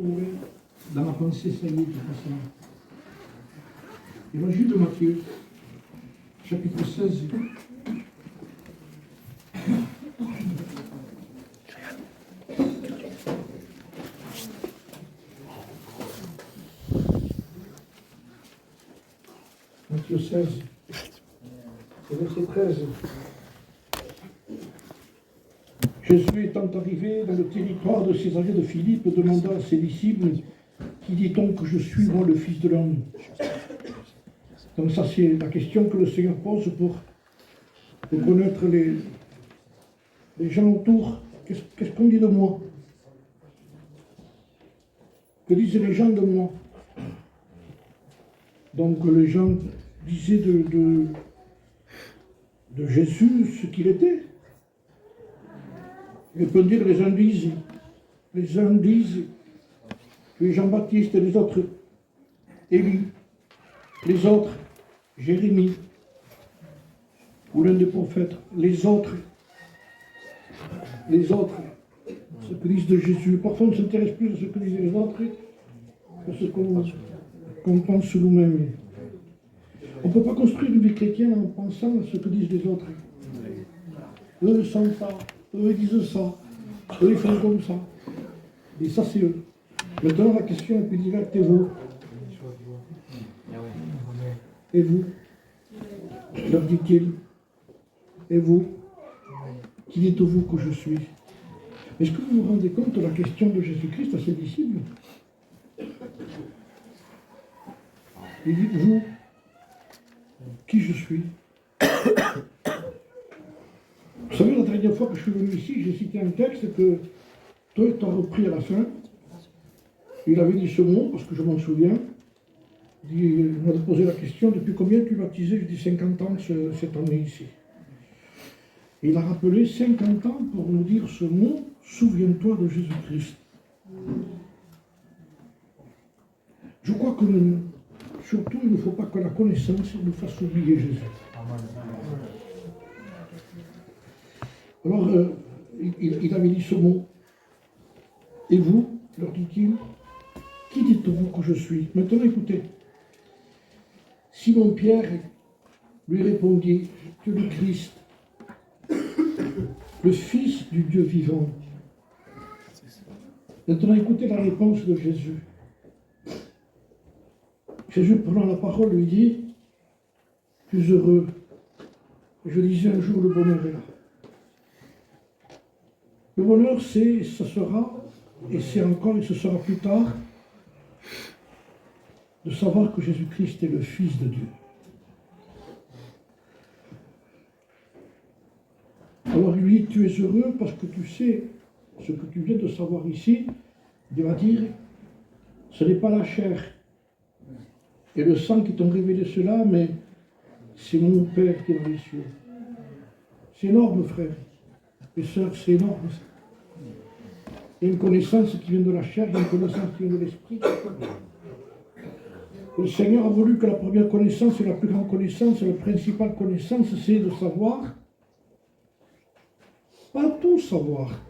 Oui, dans ma pensée, ça y est, tout ça. Évangile de Matthieu, chapitre 16. Matthieu 16, verset 13. Jésus étant arrivé dans le territoire de Césarée de Philippe, demanda à ses disciples, qui dit-on que je suis, moi, le Fils de l'homme? Donc ça, c'est la question que le Seigneur pose pour connaître les gens autour. Qu'est-ce qu'on dit de moi? Que disent les gens de moi? Donc les gens disaient de Jésus ce qu'il était. Il peut dire, les uns disent que Jean-Baptiste et les autres Élie, les autres Jérémie, ou l'un des prophètes, les autres, ce que disent de Jésus. Parfois on s'intéresse plus à ce que disent les autres que ce qu'on pense nous-mêmes. On ne peut pas construire une vie chrétienne en pensant à ce que disent les autres. Eux sont ça, eux ils disent ça, eux ils font comme ça. Et ça c'est eux. Maintenant la question est plus directe, et vous? Et vous? Leur dit-il. Et vous? Qui dites-vous que je suis? Est-ce que vous vous rendez compte de la question de Jésus-Christ à ses disciples? Il dit, vous, qui je suis? Vous savez, la dernière fois que je suis venu ici, j'ai cité un texte que toi étant repris à la fin. Il avait dit ce mot, parce que je m'en souviens. Il m'a posé la question, depuis combien tu baptisé? Je dis 50 ans cette année ici. Il a rappelé 50 ans pour nous dire ce mot, souviens-toi de Jésus-Christ. Je crois que surtout, il ne faut pas que la connaissance nous fasse oublier Jésus. Alors, il avait dit ce mot. Et vous, leur dit-il, qui dites-vous que je suis? Maintenant, écoutez. Simon-Pierre lui répondit, tu es le Christ, le Fils du Dieu vivant. Maintenant, écoutez la réponse de Jésus. Jésus, prenant la parole, lui dit, plus heureux. Je disais un jour, le bonheur est là. Le bonheur, ce sera, et c'est encore, et ce sera plus tard, de savoir que Jésus-Christ est le Fils de Dieu. Alors lui, tu es heureux parce que tu sais ce que tu viens de savoir ici. Il va dire, ce n'est pas la chair et le sang qui t'ont révélé cela, mais c'est mon Père qui est dans les cieux. C'est énorme, frère et sœurs, c'est énorme. Il y a une connaissance qui vient de la chair, il y a une connaissance qui vient de l'esprit. Le Seigneur a voulu que la première connaissance et la plus grande connaissance, la principale connaissance, c'est de savoir, pas tout savoir,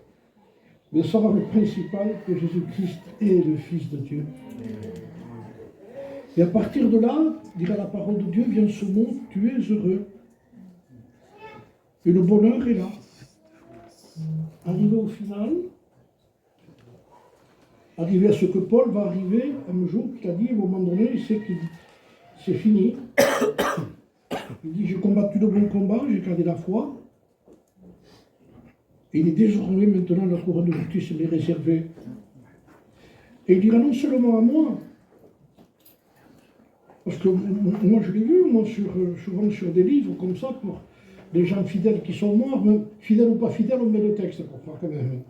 mais savoir le principal, que Jésus-Christ est le Fils de Dieu. Et à partir de là, dira la parole de Dieu, vient ce mot, tu es heureux. Et le bonheur est là. Arrivé au final, arrivé à ce que Paul va arriver un jour, qu'il a dit, à un moment donné, il sait que c'est fini. Il dit, j'ai combattu le bon combat, j'ai gardé la foi. Et il est désormais maintenant la couronne de justice m'est réservée. Et il dira non seulement à moi, parce que moi je l'ai vu, moi souvent sur des livres comme ça, pour des gens fidèles qui sont morts, même fidèles ou pas fidèles, on met le texte pour voir quand même.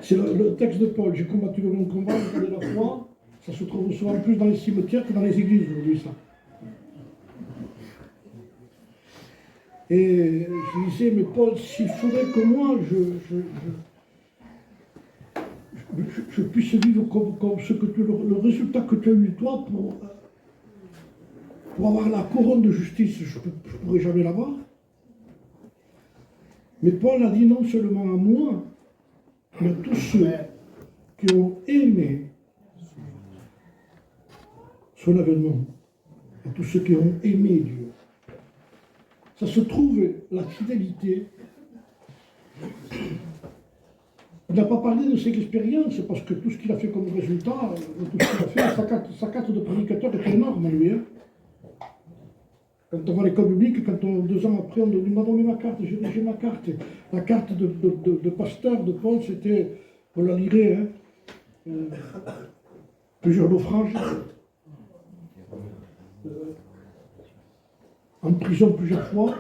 C'est le texte de Paul, j'ai combattu le bon combat, j'ai gardé la foi. Ça se trouve souvent plus dans les cimetières que dans les églises aujourd'hui, ça. Et je disais, mais Paul, s'il faudrait que moi, je puisse vivre comme ce que le résultat que tu as eu toi pour avoir la couronne de justice, je ne pourrais jamais l'avoir. Mais Paul a dit non seulement à moi, mais à tous ceux qui ont aimé son avènement, à tous ceux qui ont aimé Dieu. Ça se trouve, la fidélité. Il n'a pas parlé de ses expériences, parce que tout ce qu'il a fait comme résultat, tout ce qu'il a fait, sa carte de prédicateur est énorme, lui. Hein. Quand on va à l'école biblique, quand 2 ans après, on m'a donné ma carte, j'ai ma carte. La carte de pasteur de Paul, c'était, vous la lirez, hein, plusieurs naufrages, en prison plusieurs fois,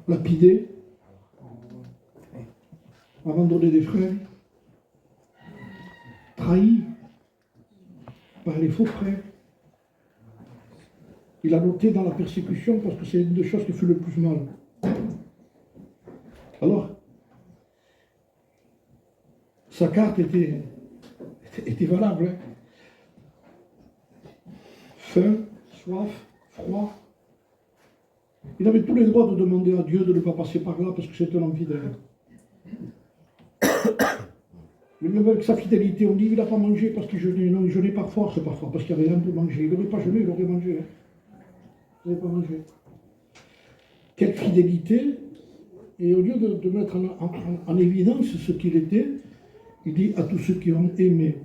lapidé, abandonné des frères, trahi par les faux frères. Il a noté dans la persécution parce que c'est une des choses qui fait le plus mal. Alors, sa carte était valable. Hein. Faim, soif, froid. Il avait tous les droits de demander à Dieu de ne pas passer par là parce que c'était un homme fidèle. Mais même avec sa fidélité, on dit qu'il n'a pas mangé parce qu'il jeûnait. Non, il jeûnait par force parfois parce qu'il n'y avait rien pour manger. Il n'aurait pas jeûné, il aurait mangé. Hein. Il n'avait pas mangé. Quelle fidélité! Et au lieu de mettre en évidence ce qu'il était, il dit à tous ceux qui ont aimé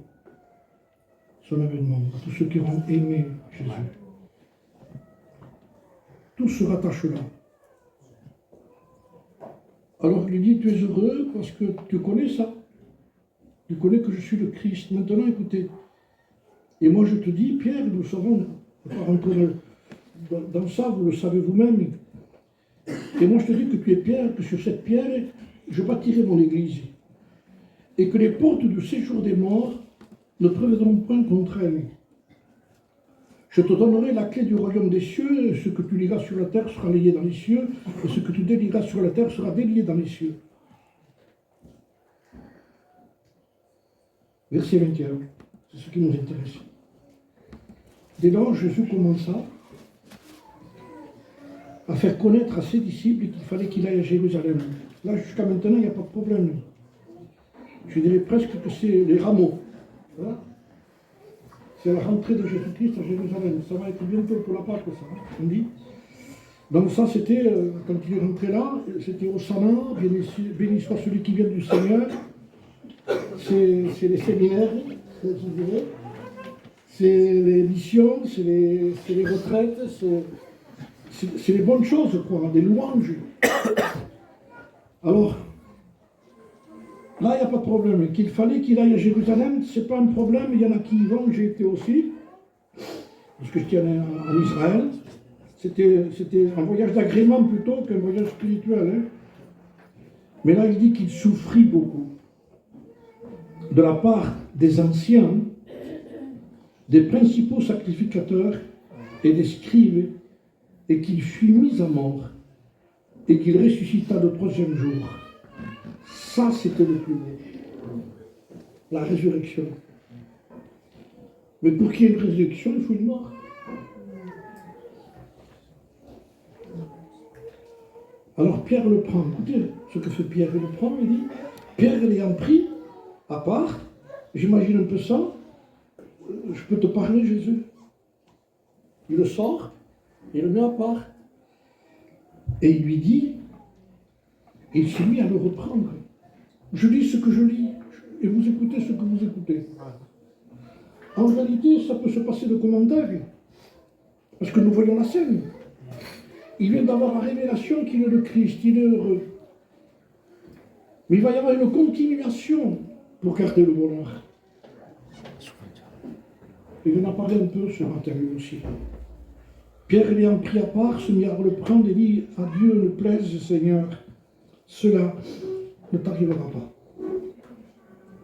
son avènement, à tous ceux qui ont aimé Jésus. Tout se rattache là. Alors il dit, tu es heureux parce que tu connais ça. Tu connais que je suis le Christ. Maintenant, écoutez. Et moi, je te dis, Pierre, nous savons, on ne va pas rentrer dans ça, vous le savez vous-même. Et moi, je te dis que tu es Pierre, que sur cette pierre, je bâtirai mon église. Et que les portes du séjour des morts ne prévaudront point contre elle. Je te donnerai la clé du royaume des cieux, et ce que tu liras sur la terre sera lié dans les cieux, et ce que tu délieras sur la terre sera délié dans les cieux. Verset 21, c'est ce qui nous intéresse. Dès lors, Jésus commença à faire connaître à ses disciples qu'il fallait qu'il aille à Jérusalem. Là, jusqu'à maintenant, il n'y a pas de problème. Je dirais presque que c'est les rameaux. Voilà. C'est la rentrée de Jésus-Christ à Jérusalem. Ça va être bientôt pour la Pâque, ça, hein, on dit. Donc ça, c'était, quand il est rentré là, c'était Hosanna, béni soit celui qui vient du Seigneur. C'est les séminaires, je dirais. C'est les missions, c'est les retraites, c'est les bonnes choses, quoi, des louanges. Alors, là, il n'y a pas de problème. Qu'il fallait qu'il aille à Jérusalem, ce n'est pas un problème. Il y en a qui y vont, j'ai été aussi. Parce que j'étais en Israël. C'était un voyage d'agrément plutôt qu'un voyage spirituel. Hein. Mais là, il dit qu'il souffrit beaucoup. De la part des anciens, des principaux sacrificateurs et des scribes, et qu'il fut mis à mort, et qu'il ressuscita le 3e jour. Ça, c'était le plus beau. La résurrection. Mais pour qu'il y ait une résurrection, il faut une mort. Alors Pierre le prend. Écoutez ce que fait Pierre, il le prend, il dit, Pierre l'ayant pris à part, j'imagine un peu ça, je peux te parler, Jésus. Il le sort, il le met à part. Et il lui dit, et il s'est mis à le reprendre. Je lis ce que je lis, et vous écoutez ce que vous écoutez. En réalité, ça peut se passer de commentaires, parce que nous voyons la scène. Il vient d'avoir la révélation qu'il est le Christ, il est heureux. Mais il va y avoir une continuation pour garder le bonheur. Il en a parlé un peu ce matin lui aussi. Pierre l'ayant pris à part, se mit à le prendre et dit, à Dieu ne plaise, Seigneur, cela ne t'arrivera pas.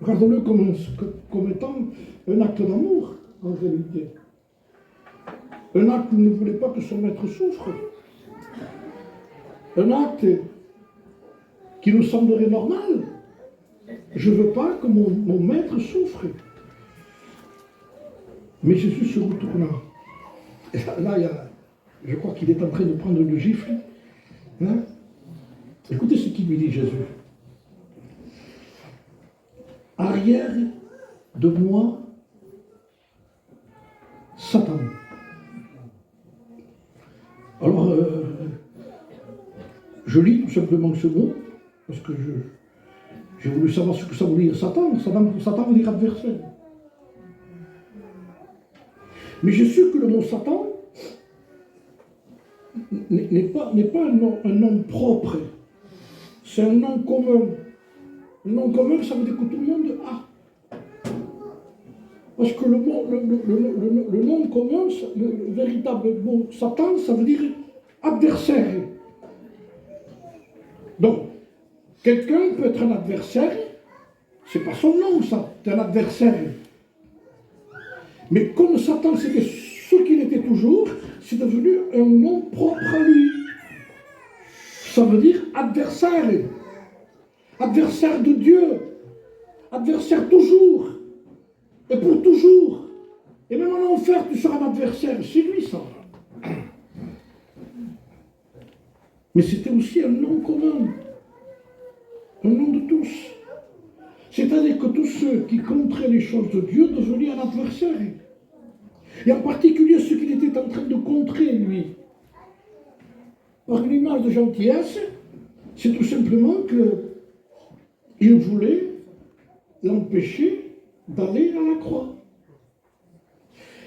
Regardons-le comme étant un acte d'amour, en réalité. Un acte où il ne voulait pas que son maître souffre. Un acte qui nous semblerait normal. Je ne veux pas que mon maître souffre. Mais Jésus se retourna. Et là, je crois qu'il est en train de prendre le gifle. Hein? Écoutez ce qu'il lui dit, Jésus. Arrière de moi, Satan. Alors, je lis tout simplement ce mot, parce que j'ai voulu savoir ce que ça veut dire Satan. Satan veut dire adversaire. Mais j'ai su que le mot Satan n'est pas un nom propre. C'est un nom commun. Un nom commun, ça veut dire que tout le monde a. Parce que le nom commun, le véritable mot Satan, ça veut dire adversaire. Donc, quelqu'un peut être un adversaire, c'est pas son nom ça, c'est un adversaire. Mais comme Satan c'était ce qu'il était toujours, c'est devenu un nom propre à lui. Ça veut dire adversaire. Adversaire de Dieu. Adversaire toujours. Et pour toujours. Et même en enfer, tu seras un adversaire. C'est lui ça. Mais c'était aussi un nom commun. Un nom de tous. C'est-à-dire que tous ceux qui contraient les choses de Dieu devenaient un adversaire. Et en particulier ceux qu'il était en train de contrer, lui. Par une image de gentillesse, c'est tout simplement qu'il voulait l'empêcher d'aller à la croix.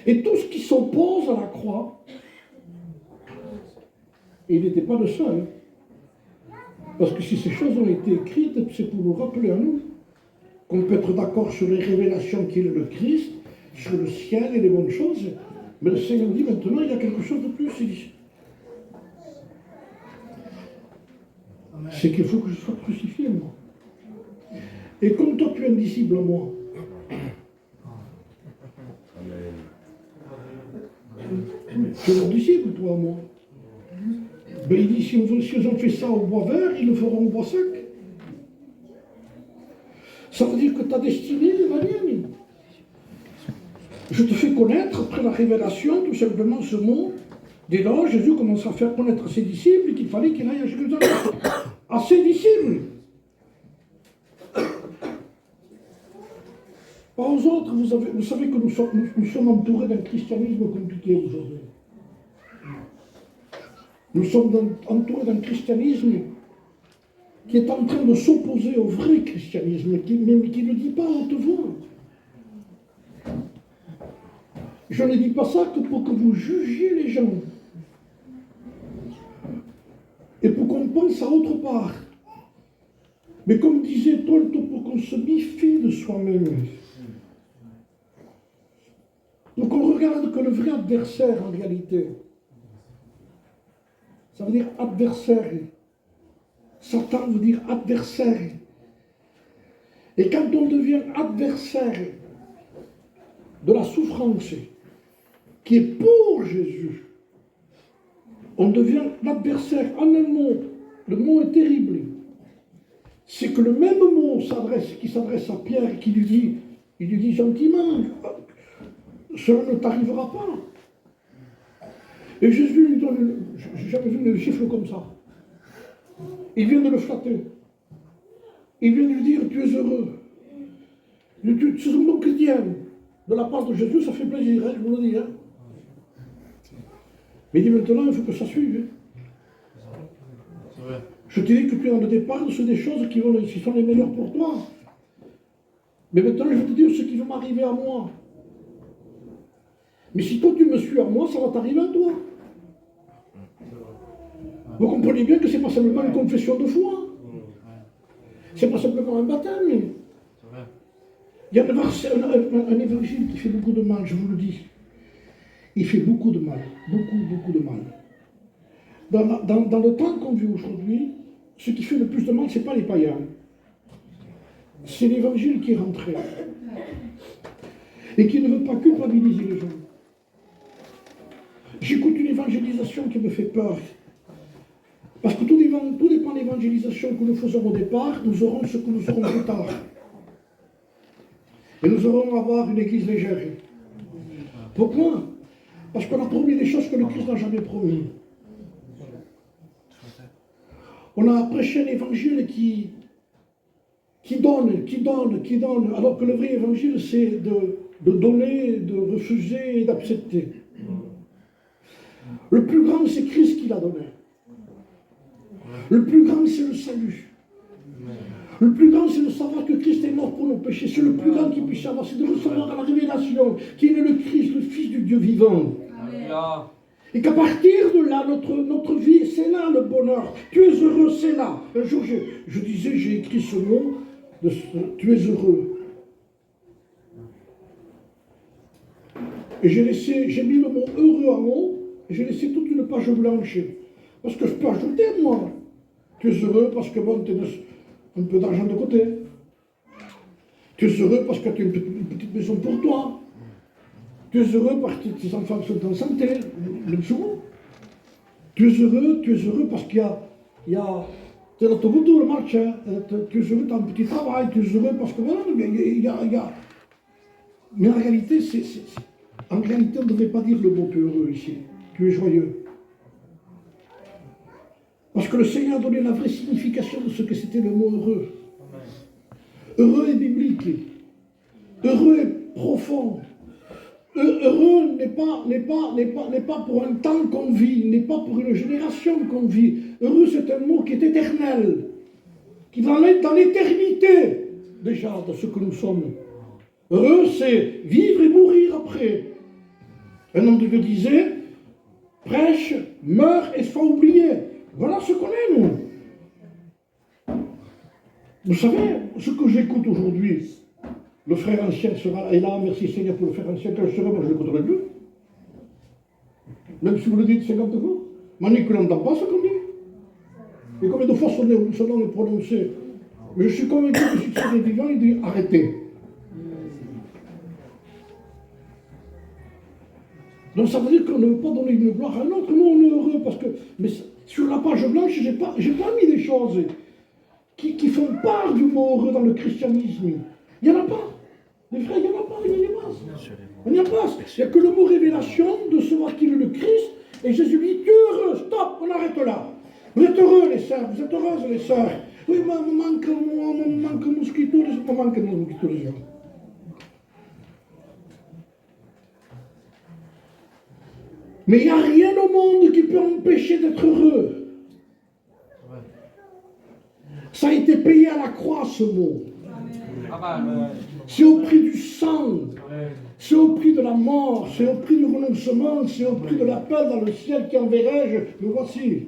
Et tout ce qui s'oppose à la croix, il n'était pas le seul. Parce que si ces choses ont été écrites, c'est pour nous rappeler à nous qu'on peut être d'accord sur les révélations qu'il est le Christ, sur le ciel et les bonnes choses, mais le Seigneur dit maintenant il y a quelque chose de plus. Il dit, c'est qu'il faut que je sois crucifié, moi. Et comme toi tu es indicible à moi, tu es indicible toi à moi. Ben, il dit si ils ont fait ça au bois vert, ils le feront au bois sec. Ça veut dire que ta destinée est la mienne. Je te fais connaître, après la révélation, tout simplement ce mot. Dès lors, Jésus commence à faire connaître à ses disciples qu'il fallait qu'il aille à Jérusalem. À ses disciples. Pas aux autres. Vous savez que nous sommes entourés d'un christianisme compliqué aujourd'hui. Nous sommes entourés d'un christianisme qui est en train de s'opposer au vrai christianisme, mais qui ne dit pas à haute voix. Je ne dis pas ça que pour que vous jugiez les gens. Et pour qu'on pense à autre part. Mais comme disait Tolto, pour qu'on se méfie de soi-même. Donc on regarde que le vrai adversaire en réalité, ça veut dire adversaire. Satan veut dire adversaire. Et quand on devient adversaire de la souffrance qui est pour Jésus, on devient l'adversaire. En un mot, le mot est terrible. C'est que le même mot qui s'adresse à Pierre et qui lui dit gentiment, cela ne t'arrivera pas. Et Jésus lui donne, j'ai jamais vu une gifle comme ça. Il vient de le flatter. Il vient de lui dire, tu es heureux. Tu es un bon chrétien. De la part de Jésus, ça fait plaisir, hein, je vous le dis. Hein. Mais il dit maintenant, il faut que ça suive. Hein. Je te dis que tu es dans le départ, c'est des choses qui sont les meilleures pour toi. Mais maintenant, je vais te dire ce qui va m'arriver à moi. Mais si toi tu me suis à moi, ça va t'arriver à toi. Vous comprenez bien que ce n'est pas simplement une confession de foi. Ce n'est pas simplement un baptême. Il y a un évangile qui fait beaucoup de mal, je vous le dis. Il fait beaucoup de mal. Beaucoup de mal. Dans le temps qu'on vit aujourd'hui, ce qui fait le plus de mal, ce n'est pas les païens. C'est l'évangile qui est rentré. Et qui ne veut pas culpabiliser les gens. J'écoute une évangélisation qui me fait peur. Parce que tout dépend de l'évangélisation que nous faisons au départ, nous aurons ce que nous ferons plus tard. Et nous aurons à avoir une église légère. Pourquoi? Parce qu'on a promis des choses que le Christ n'a jamais promis. On a prêché un évangile qui qui donne, alors que le vrai évangile, c'est de donner, de refuser et d'accepter. Le plus grand, c'est Christ qui l'a donné. Le plus grand, c'est le salut. Le plus grand, c'est de savoir que Christ est mort pour nos péchés. C'est le plus grand qu'il puisse avoir, c'est de recevoir la révélation qu'il est le Christ, le Fils du Dieu vivant. Amen. Et qu'à partir de là, notre vie, c'est là le bonheur. Tu es heureux, c'est là. Un jour, je disais, j'ai écrit ce mot, tu es heureux. Et j'ai mis le mot heureux en haut, et j'ai laissé toute une page blanche. Parce que je peux ajouter, moi. Tu es heureux parce que bon, tu as un peu d'argent de côté. Tu es heureux parce que tu as une petite maison pour toi. Tu es heureux parce que tes enfants sont en santé, même souvent. Tu es heureux parce qu'il y a tu es dans ton retour le match, hein. Tu es heureux, tu as un petit travail, tu es heureux parce que voilà, il y a. Mais en réalité, on ne devrait pas dire le mot tu es heureux ici. Tu es joyeux. Parce que le Seigneur a donné la vraie signification de ce que c'était le mot heureux. Heureux est biblique. Heureux est profond. Heureux n'est pas pour un temps qu'on vit, n'est pas pour une génération qu'on vit. Heureux, c'est un mot qui est éternel, qui va être dans l'éternité, déjà, de ce que nous sommes. Heureux, c'est vivre et mourir après. Un homme de Dieu disait, prêche, meurt et soit oublié. Voilà ce qu'on est, nous. Vous savez, ce que j'écoute aujourd'hui, le frère ancien est là, merci Seigneur pour le frère ancien, quand je serai, moi je ne l'écouterai plus. Même si vous le dites 50 fois. Manique n'entend pas ce qu'on dit. Et combien de fois son nom est prononcé. Mais je suis convaincu que si c'est vivant, il dit arrêtez. Donc ça veut dire qu'on ne veut pas donner une gloire à l'autre. Nous on est heureux parce que. Mais sur la page blanche, j'ai pas mis des choses qui font part du mot heureux dans le christianisme. Il n'y en a pas. Les frères, il n'y en a pas, il n'y en a pas. Il n'y a pas. Il n'y a que le mot révélation de savoir qu'il est le Christ. Et Jésus dit, tu es heureux, stop, on arrête là. Vous êtes heureux les sœurs, vous êtes heureuses les sœurs. Oui, mais me manque un mosquito, je me manque un mosquito les gens. Mais il n'y a rien au monde qui peut empêcher d'être heureux. Ça a été payé à la croix, ce mot. C'est au prix du sang, c'est au prix de la mort, c'est au prix du renoncement, c'est au prix de l'appel dans le ciel qui enverrai-je, me voici.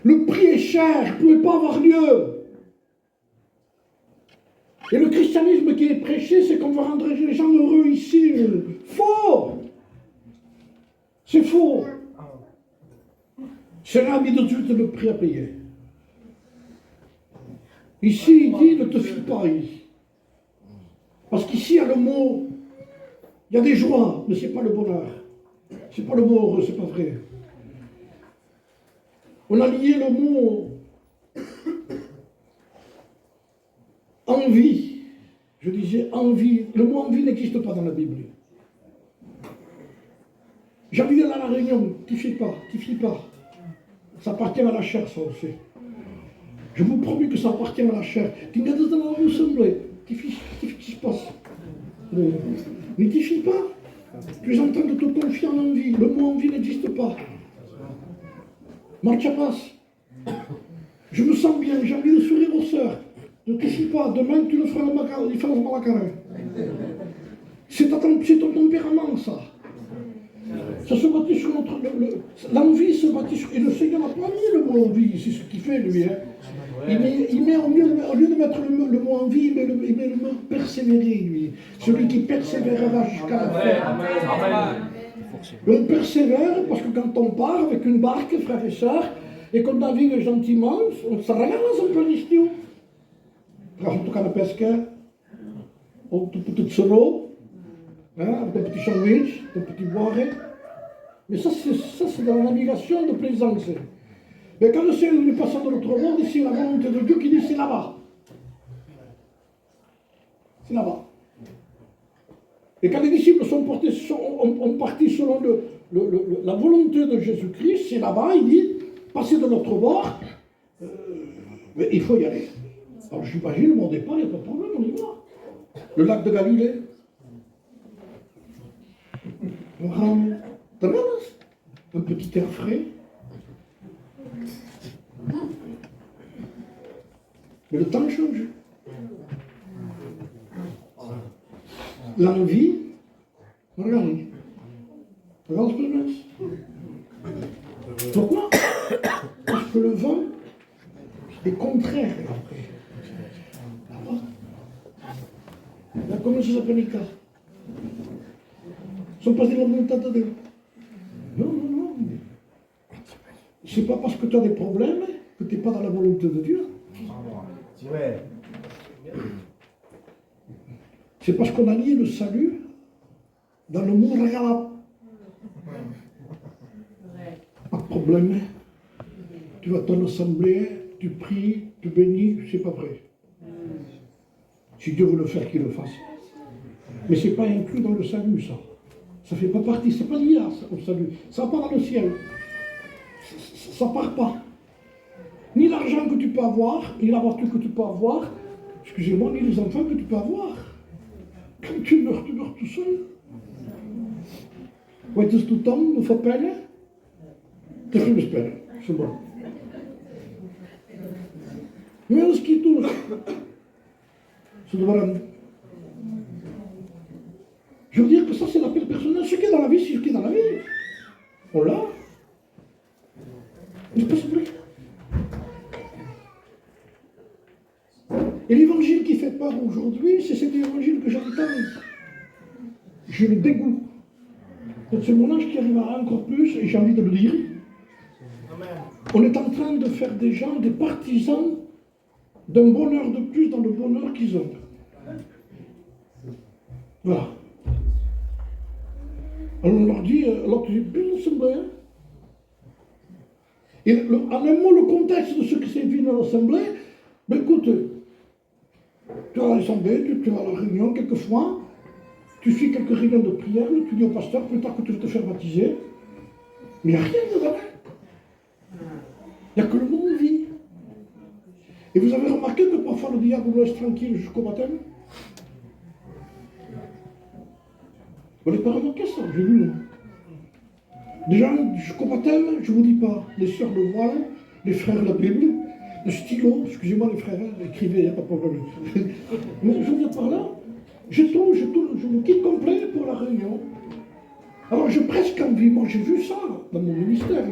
Le prix est cher, ne pouvait pas avoir lieu. Et le christianisme qui est prêché, c'est qu'on va rendre les gens heureux ici. Faux! C'est faux. C'est l'ami de Dieu le prix à payer. Ici, il dit, ne te fie pas. Parce qu'ici, il y a le mot, il y a des joies, mais ce n'est pas le bonheur. Ce n'est pas le mot heureux, ce n'est pas vrai. On a lié le mot envie. Je disais envie. Le mot envie n'existe pas dans la Bible. J'ai envie d'aller à la réunion, t'y fie pas. Ça appartient à la chair, ça aussi. Je vous promets que ça appartient à la chair. Tu n'as pas dans vous sembler. Qu'est-ce qui se passe? Ne t'y fie pas. Tu es en train de te confier en envie. Le mot envie n'existe pas. Marcha passe. Je me sens bien, j'ai envie de sourire aux sœurs. Ne te fie pas. Demain, tu le feras le malacarin. C'est ton tempérament, ça. Ça se bâtit sur notre... L'envie se bâtit sur... Et le Seigneur n'a pas mis le mot envie, c'est ce qu'il fait, lui. Hein. Il met au lieu de mettre le mot envie, il met le mot persévérer, lui. Celui qui persévérera jusqu'à la fin. On persévère parce que quand on part avec une barque, frères et sœurs, et qu'on navigue gentiment, on se regarde un peu l'istio. Quand on toca pesca, on te petit solo, avec un petit sandwich, un petit boire. Mais ça, c'est dans la navigation de plaisance. Mais quand le ciel nous passe de l'autre monde, ici, la volonté de Dieu qui dit c'est là-bas. C'est là-bas. Et quand les disciples ont parti selon la volonté de Jésus-Christ, c'est là-bas, il dit, passez de l'autre bord, Mais il faut y aller. Alors j'imagine, mon départ, il n'y a pas de problème, on y va. Le lac de Galilée. On rentre. T'as vu, un petit air frais. Mais le temps change. L'envie, regarde ce que je pense. Pourquoi? Parce que le vent est contraire après. Là, comment ça s'appelle les cas? Ils sont pas des volontés de Dieu. Non. C'est pas parce que tu as des problèmes que tu n'es pas dans la volonté de Dieu. C'est parce qu'on a lié le salut dans le mot regala. Pas de problème. Tu vas à ton assemblée, tu pries, tu bénis, c'est pas vrai. Si Dieu veut le faire, qu'il le fasse. Mais c'est pas inclus dans le salut, ça. Ça fait pas partie, c'est pas lié au salut. Ça part dans le ciel. Ça part pas. Ni l'argent que tu peux avoir, ni la voiture que tu peux avoir, excusez-moi, ni les enfants que tu peux avoir. Quand tu meurs tout seul. Wat is het dan, mevrouw Pelle? Te veel spellen, c'est bon. Mais ce qui touche, c'est de voir un... Je veux dire que ça, c'est l'appel personnel. Ce qui est dans la vie, c'est ce qui est dans la vie. On l'a. Il se passe plus. Et l'évangile qui fait peur aujourd'hui, c'est cet évangile que j'entends. J'ai le dégoût. C'est mon âge qui arrivera encore plus, et j'ai envie de le dire. On est en train de faire des gens des partisans d'un bonheur de plus dans le bonheur qu'ils ont. Voilà. Alors on leur dit, l'autre dit, bien l'assemblée. Et en un mot, le contexte de ce qui s'est vu dans l'assemblée, ben écoute, tu vas à l'assemblée, tu vas à la réunion quelquefois, tu suis quelques réunions de prière, tu dis au pasteur plus tard que tu veux te faire baptiser, mais il n'y a rien de vrai. Il n'y a que le mot vie. Et vous avez remarqué que parfois le diable nous laisse tranquille jusqu'au baptême? Vous n'avez pas remarqué ça? J'ai vu, non? Déjà, jusqu'au baptême, je ne vous dis pas, les sœurs le voile, les frères la Bible, le stylo, excusez-moi les frères, écrivez, il n'y a pas de problème. Mais je veux dire par là, je me quitte complet pour la réunion. Alors j'ai presque envie, moi j'ai vu ça dans mon ministère.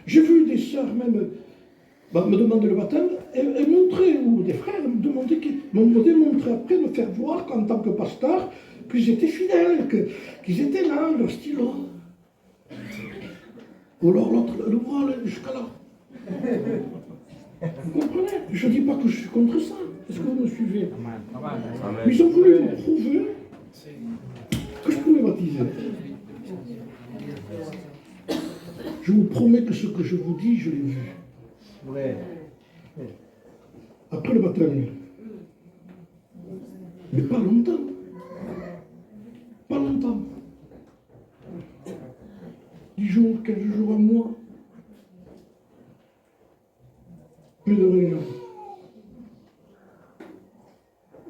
J'ai vu des sœurs même me demander le baptême et montrer, ou des frères me démontrer après, me faire voir qu'en tant que pasteur, qu'ils étaient fidèles, qu'ils étaient là, leur stylo. Ou alors l'autre, le voile jusqu'à là. Vous comprenez? Je ne dis pas que je suis contre ça. Est-ce que vous me suivez? Mais ils ont voulu me prouver que je pouvais baptiser. Je vous promets que ce que je vous dis, je l'ai vu. Après le baptême. Mais pas longtemps. Pas longtemps. 10 jours, 15 jours, un mois. Plus de réunion.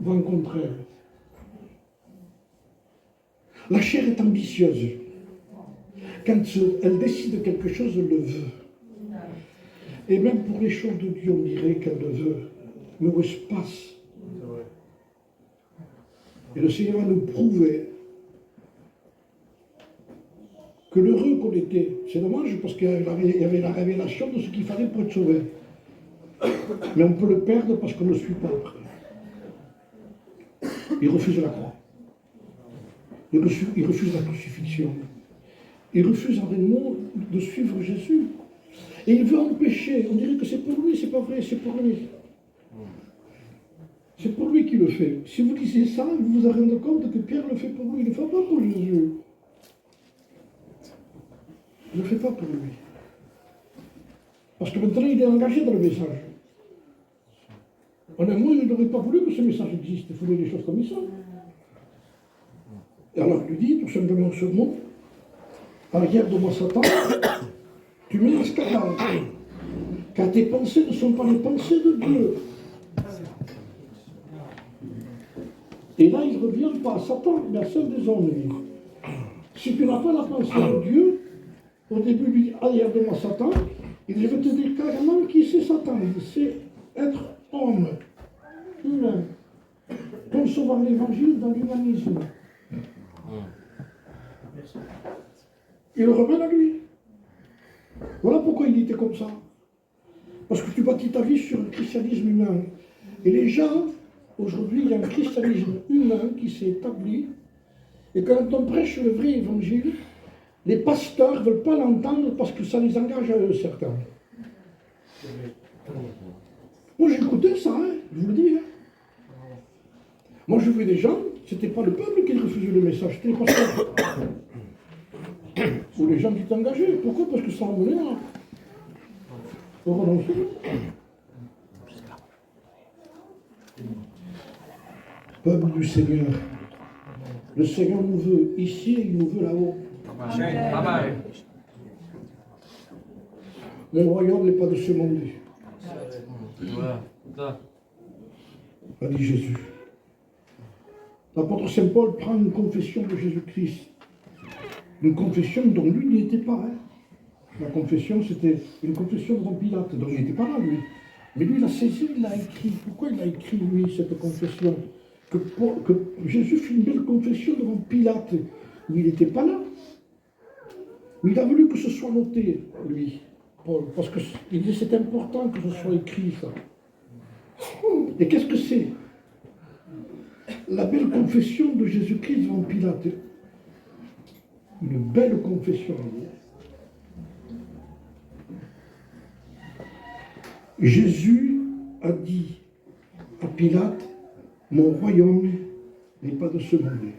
Vent contraire. La chair est ambitieuse. Quand elle décide quelque chose, elle le veut. Et même pour les choses de Dieu, on dirait qu'elle le veut. Mais où se passe? Et le Seigneur va nous prouver que l'heureux qu'on était, c'est dommage parce qu'il y avait la révélation de ce qu'il fallait pour être sauvé. Mais on peut le perdre parce qu'on ne le suit pas après. Il refuse la croix. Il refuse la crucifixion. Il refuse en réellement de suivre Jésus. Et il veut empêcher. On dirait que c'est pour lui, c'est pas vrai, c'est pour lui. C'est pour lui qu'il le fait. Si vous lisez ça, vous vous rendez compte que Pierre le fait pour lui. Il ne le fait pas pour Jésus. Il ne le fait pas pour lui. Parce que maintenant, il est engagé dans le message. Honnêtement, il n'aurait pas voulu que ce message existe. Il voulait des choses comme ça. Et alors, il lui dit tout simplement ce mot. Arrière de moi, Satan, tu mets un scandale. Car tes pensées ne sont pas les pensées de Dieu. Et là, il ne revient pas à Satan, mais à celle des hommes. Si tu n'as pas la pensée de Dieu, au début, il dit, allez, de moi Satan. Il dit, je vais te dire carrément qui c'est Satan. Il dit, c'est être homme, humain, concevoir l'évangile dans l'humanisme. Il le ramène à lui. Voilà pourquoi il était comme ça. Parce que tu bâtis ta vie sur le christianisme humain. Et les gens, aujourd'hui, il y a un christianisme humain qui s'est établi. Et quand on prêche le vrai évangile, les pasteurs ne veulent pas l'entendre parce que ça les engage à eux, certains. Moi, j'écoutais ça, hein, je vous le dis. Hein. Moi, je vois des gens, c'était pas le peuple qui refusait le message, c'était les pasteurs. Ou les gens qui étaient engagés. Pourquoi? Parce que ça emmenait au renoncement. Peuple du Seigneur, le Seigneur nous veut ici et il nous veut là-haut. Amen. Mon royaume n'est pas de ce monde. A dit Jésus. L'apôtre Saint Paul prend une confession de Jésus-Christ. Une confession dont lui n'était pas. Hein. La confession, c'était une confession devant Pilate, donc il n'était pas là, lui. Mais lui, il a saisi, il l'a écrit. Pourquoi il a écrit, lui, cette confession? Que Jésus fit une belle confession devant Pilate. Mais il n'était pas là. Mais il a voulu que ce soit noté, lui, Paul, parce qu'il dit c'est important que ce soit écrit, ça. Et qu'est-ce que c'est? La belle confession de Jésus-Christ devant Pilate. Une belle confession. Jésus a dit à Pilate, mon royaume n'est pas de ce monde.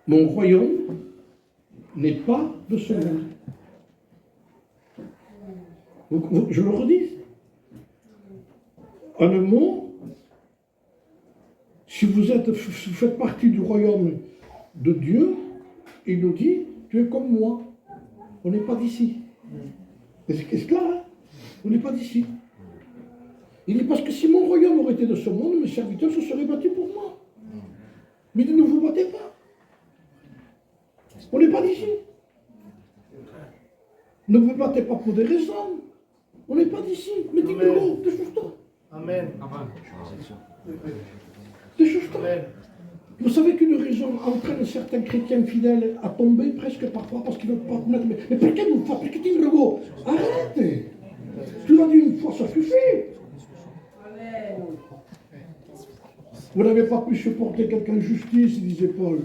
Mon royaume n'est pas de ce monde. Je le redis. En un mot, si vous faites partie du royaume de Dieu, il nous dit, tu es comme moi. On n'est pas d'ici. C'est clair, hein? On n'est pas d'ici. Il dit, parce que si mon royaume aurait été de ce monde, mes serviteurs se seraient battus pour moi. Mais ne vous battez pas. On n'est pas d'ici. Ne vous battez pas pour des raisons. On n'est pas d'ici. Mais dis-le, déchausse-toi. Amen. Déchausse-toi. Vous savez qu'une raison entraîne certains chrétiens fidèles à tomber presque parfois parce qu'ils ne veulent pas mettre. Mais pourquoi vous faites le mot? Arrête. Tu l'as dit une fois, ça suffit. Vous n'avez pas pu supporter quelqu'un de justice, disait Paul.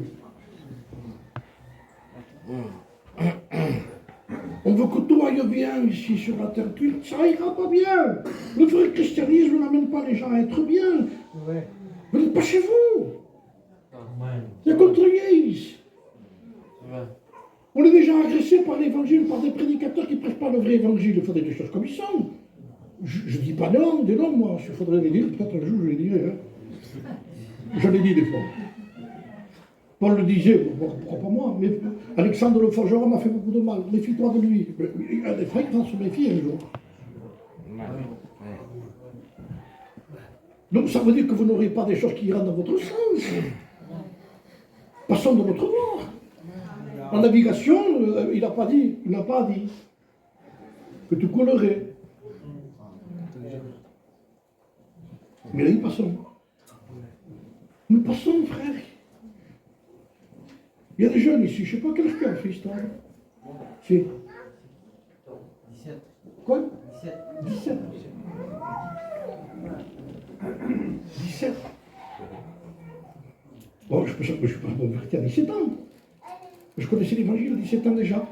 On veut que tout aille bien ici sur la terre. Ça ira pas bien. Le vrai christianisme n'amène pas les gens à être bien. Vous n'êtes pas chez vous. Il y a contre Yeis. On est déjà agressé par l'évangile, par des prédicateurs qui ne prêchent pas le vrai évangile. Il faudrait des choses comme ils sont. Je ne dis pas non, des noms, moi. Il faudrait les dire, peut-être un jour je les dirai. Hein. Je l'ai dit des fois. Paul le disait, pourquoi pas moi, mais Alexandre le forgeron m'a fait beaucoup de mal. Méfie-toi de lui. Il a des frères qui vont se méfier un jour. Donc ça veut dire que vous n'aurez pas des choses qui iront dans votre sens. Passons de votre bord. En navigation, il n'a pas dit que tu coulerais. Mais là, il passons. Nous passons, frère. Il y a des jeunes ici, je ne sais pas quel âge tu as, fils, toi. C'est 17. Quoi? 17. 17. Bon, je ne suis pas converti à 17 ans. Je connaissais l'évangile à 17 ans déjà.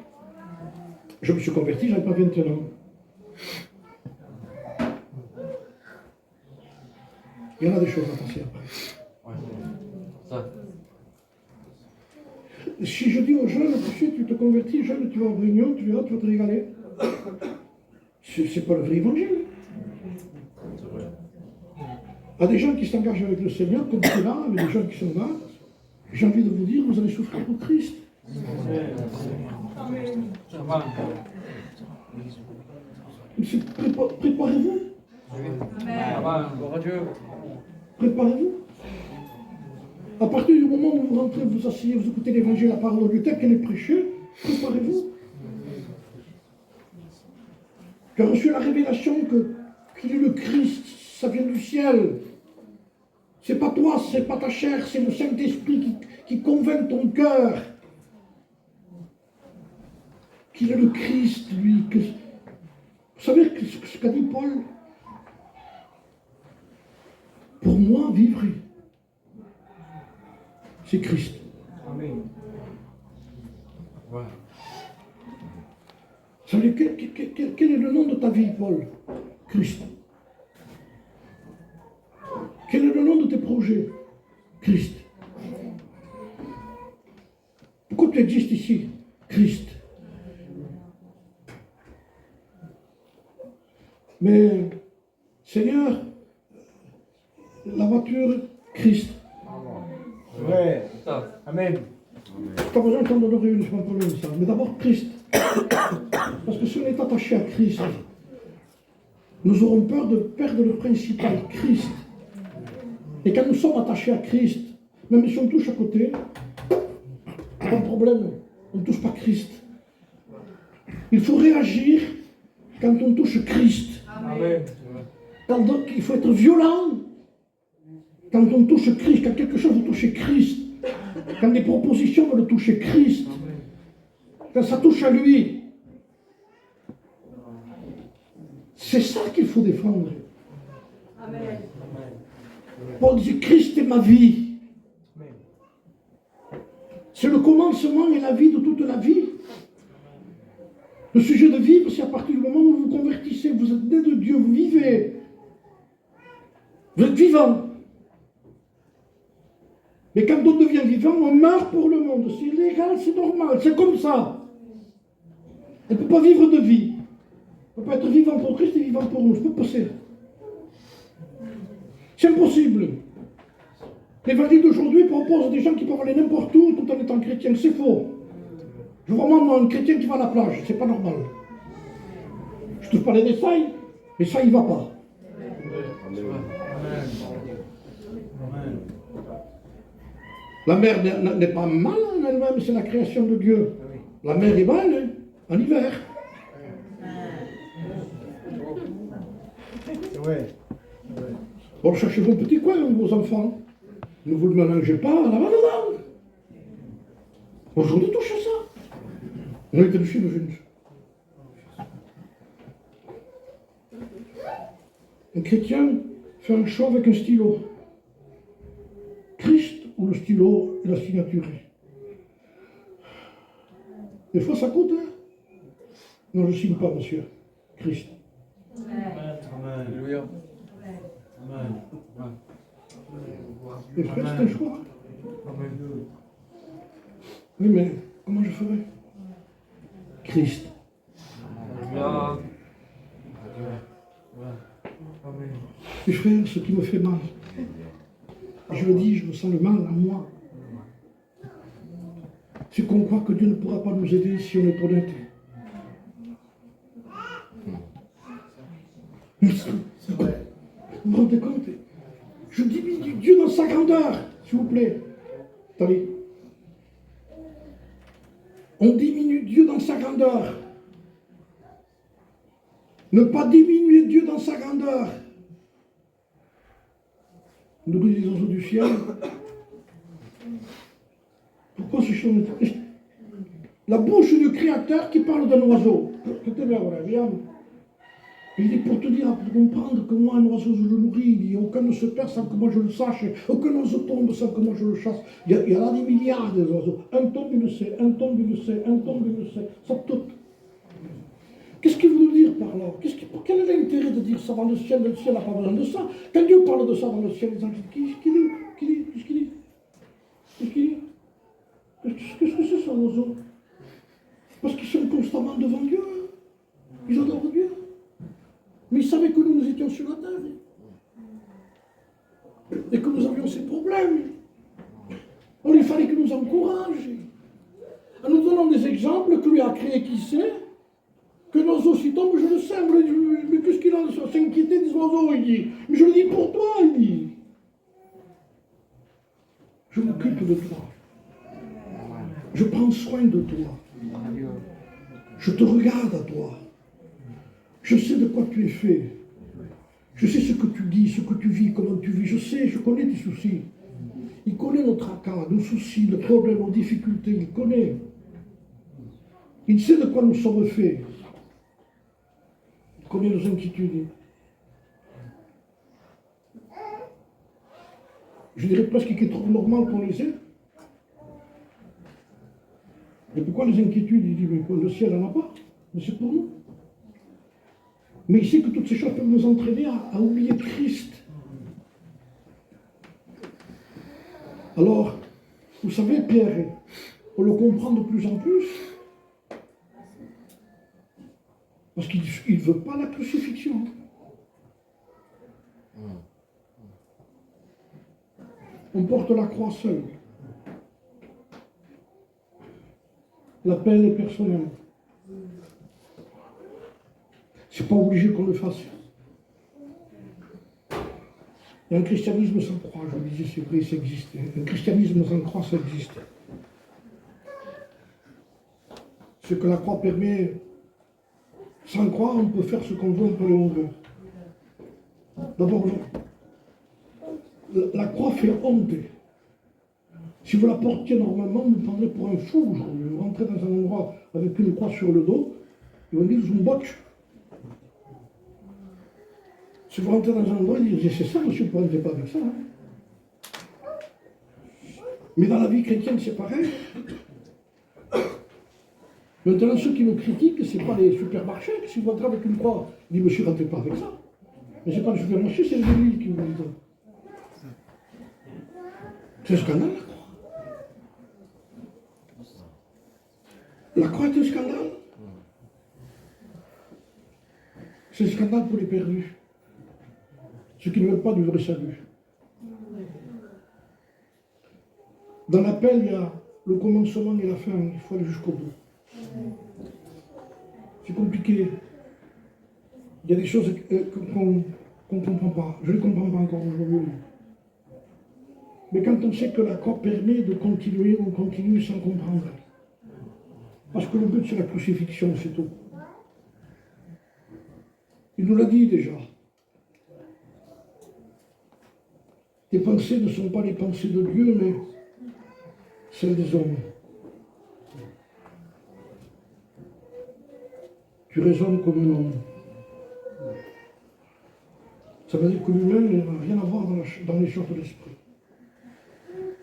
Je me suis converti, je n'avais pas 21 ans. Il y en a des choses à passer après. Si je dis aux jeunes, tu te convertis, jeune, tu vas en réunion, tu verras, tu vas te régaler. C'est pas le vrai évangile. Il y a des gens qui s'engagent avec le Seigneur, comme c'est là, avec des gens qui sont là. J'ai envie de vous dire, vous allez souffrir pour Christ. Préparez-vous. Gloire à Dieu. Préparez-vous. À partir du moment où vous rentrez, vous asseyez, vous écoutez l'évangile, la parole de Dieu, telle qu'elle est prêchée, préparez-vous. Tu as reçu la révélation qu'il est le Christ, ça vient du ciel. C'est pas toi, c'est pas ta chair, c'est le Saint-Esprit qui convainc ton cœur qu'il est le Christ, lui. Vous savez ce qu'a dit Paul? Pour moi, vivre, c'est Christ. Amen. Vous savez, quel est le nom de ta vie, Paul? Christ. Quel est le nom de tes projets? Christ. Pourquoi tu existes ici? Christ. Mais, Seigneur, la voiture, Christ. Ouais. Amen. Pas besoin d'en donner une, c'est pas un problème ça. Mais d'abord Christ. Parce que si on est attaché à Christ, nous aurons peur de perdre le principal, Christ. Et quand nous sommes attachés à Christ, même si on touche à côté, pas de problème, on ne touche pas Christ. Il faut réagir quand on touche Christ. Amen. Donc, il faut être violent quand on touche Christ, quand quelque chose vous touche Christ, quand des propositions veulent toucher Christ, quand ça touche à lui. C'est ça qu'il faut défendre. Amen. Paul dit Christ est ma vie. C'est le commencement et la vie de toute la vie. Le sujet de vivre, c'est à partir du moment où vous vous convertissez, vous êtes né de Dieu, vous vivez. Vous êtes vivant. Mais quand on devient vivant, on meurt pour le monde. C'est légal, c'est normal, c'est comme ça. On ne peut pas vivre de vie. On ne peut pas être vivant pour Christ et vivant pour nous. C'est pas possible. C'est impossible. L'évangile d'aujourd'hui propose des gens qui peuvent aller n'importe où tout en étant chrétiens. C'est faux. Je vois moi un chrétien qui va à la plage. C'est pas normal. Je ne touche pas les détails, mais ça, il ne va pas. La mer n'est pas mal en elle-même, c'est la création de Dieu. La mer est belle en hiver. Ouais. Bon, cherchez-vous un petit coin, vos enfants. Ne vous le mélangez pas là-bas dedans. Aujourd'hui, touchez ça. On a été le film jeune. Un chrétien fait un choix avec un stylo. Christ ou le stylo et la signature. Des fois, ça coûte, hein? Non, je ne signe pas, monsieur. Christ. Amen. Alléluia. Amen. Les frères, c'est un choix. Amen. Oui, mais comment je ferai? Christ. Alléluia. Amen. Mes frères, ce qui me fait mal, je le dis, je me sens le mal en moi, c'est qu'on croit que Dieu ne pourra pas nous aider si on est honnête. Vous vous rendez compte? Je diminue Dieu dans sa grandeur, s'il vous plaît. Attendez. On diminue Dieu dans sa grandeur. Ne pas diminuer Dieu dans sa grandeur. Nous les oiseaux du ciel. Pourquoi ce chant? La bouche du Créateur qui parle d'un oiseau. Il dit pour te dire, pour comprendre que moi, un oiseau, je le nourris. Il dit aucun ne se perd sans que moi je le sache. Aucun oiseau tombe sans que moi je le chasse. Il y a là des milliards d'oiseaux. Un tombe, il le sait. Un tombe, il le sait. Un tombe, il le sait. Ça tout. Qu'est-ce qu'il veut dire par là? Quel est l'intérêt de dire ça dans le ciel? Le ciel n'a pas besoin de ça. Quand Dieu parle de ça dans le ciel, les anges disent, qu'est-ce qu'il dit? Qu'est-ce que c'est ça, l'oiseau? Parce qu'ils sont constamment devant Dieu. Ils adorent Dieu. Mais ils savaient que nous étions sur la terre. Et que nous avions ces problèmes. Alors il fallait qu'il nous encourage. En nous donnant des exemples que lui a créé qui sait. Que l'oiseau s'y tombe, je le sais. Mais qu'est-ce qu'il a de s'inquiéter des oiseaux, il dit. Mais je le dis pour toi, il dit. Je m'occupe de toi. Je prends soin de toi. Je te regarde à toi. Je sais de quoi tu es fait. Je sais ce que tu dis, ce que tu vis, comment tu vis. Je sais, je connais tes soucis. Il connaît nos tracas, nos soucis, nos problèmes, nos difficultés. Il connaît. Il sait de quoi nous sommes faits. Il connaît nos inquiétudes. Je dirais presque qu'il est trop normal qu'on les ait. Et pourquoi les inquiétudes? Il dit, mais le ciel n'en a pas. Mais c'est pour nous. Mais il sait que toutes ces choses peuvent nous entraîner à oublier Christ. Alors, vous savez, Pierre, on le comprend de plus en plus. Parce qu'il ne veut pas la crucifixion. On porte la croix seule. L'appel est personnel. C'est pas obligé qu'on le fasse. Il y a un christianisme sans croix, je le disais, c'est vrai, ça existe. Un christianisme sans croix, ça existe. Ce que la croix permet, sans croix, on peut faire ce qu'on veut, on peut aller où on veut. D'abord, la croix fait honte. Si vous la portiez normalement, vous prendrez pour un fou aujourd'hui. Vous rentrez dans un endroit avec une croix sur le dos, ils vont dire, je me botche. Si vous rentrez dans un endroit, ils disent, c'est ça, monsieur, vous ne rentrez pas avec ça. Hein. Mais dans la vie chrétienne, c'est pareil. Maintenant, ceux qui nous critiquent, ce n'est pas les supermarchés. Si vous rentrez avec une croix, ils disent, monsieur, rentrez pas avec ça. Mais ce n'est pas le supermarché, c'est l'église qui vous dit ça. C'est un scandale, la croix. La croix est un scandale. C'est un scandale pour les perdus. Ceux qui ne veulent pas du vrai salut. Dans l'appel, il y a le commencement et la fin. Il faut aller jusqu'au bout. C'est compliqué. Il y a des choses qu'on ne comprend pas. Je ne les comprends pas encore aujourd'hui. Mais quand on sait que la croix permet de continuer, on continue sans comprendre. Parce que le but, c'est la crucifixion, c'est tout. Il nous l'a dit déjà. Tes pensées ne sont pas les pensées de Dieu, mais celles des hommes. Tu raisonnes comme un homme. Ça veut dire que l'humain n'a rien à voir dans les choses de l'esprit.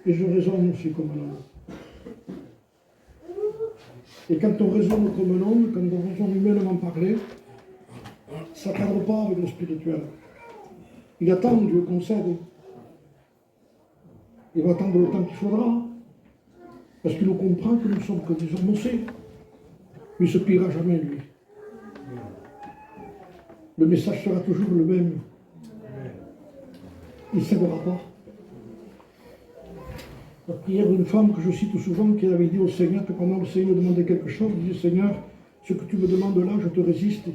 Et je raisonne aussi comme un homme. Et quand on raisonne comme un homme, quand on raisonne humainement parler, ça ne cadre pas avec le spirituel. Il attend Dieu qu'on cède. Il va attendre le temps qu'il faudra. Parce qu'il nous comprend que nous ne sommes que des hommes aussi. Mais il ne se pliera jamais, lui. Le message sera toujours le même. Il ne cédera pas. La prière d'une femme que je cite souvent, qui avait dit au Seigneur que pendant le Seigneur me demandait quelque chose, il disait, Seigneur, ce que tu me demandes là, je te résiste.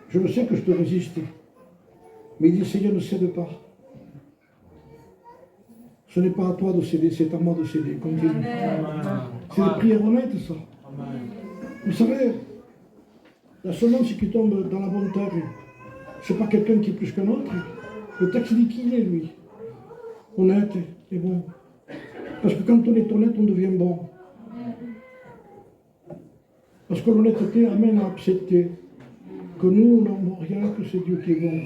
Je le sais que je te résiste. Mais il dit, Seigneur, ne cède pas. Ce n'est pas à toi de céder, c'est à moi de céder. Continue. C'est une prière honnête, ça. Amen. Vous savez, la semence qui tombe dans la bonne terre, c'est pas quelqu'un qui est plus qu'un autre. Le texte dit qui il est, lui. Honnête et bon. Parce que quand on est honnête, on devient bon. Parce que l'honnêteté amène à accepter que nous, on n'en vaut rien, que c'est Dieu qui est bon.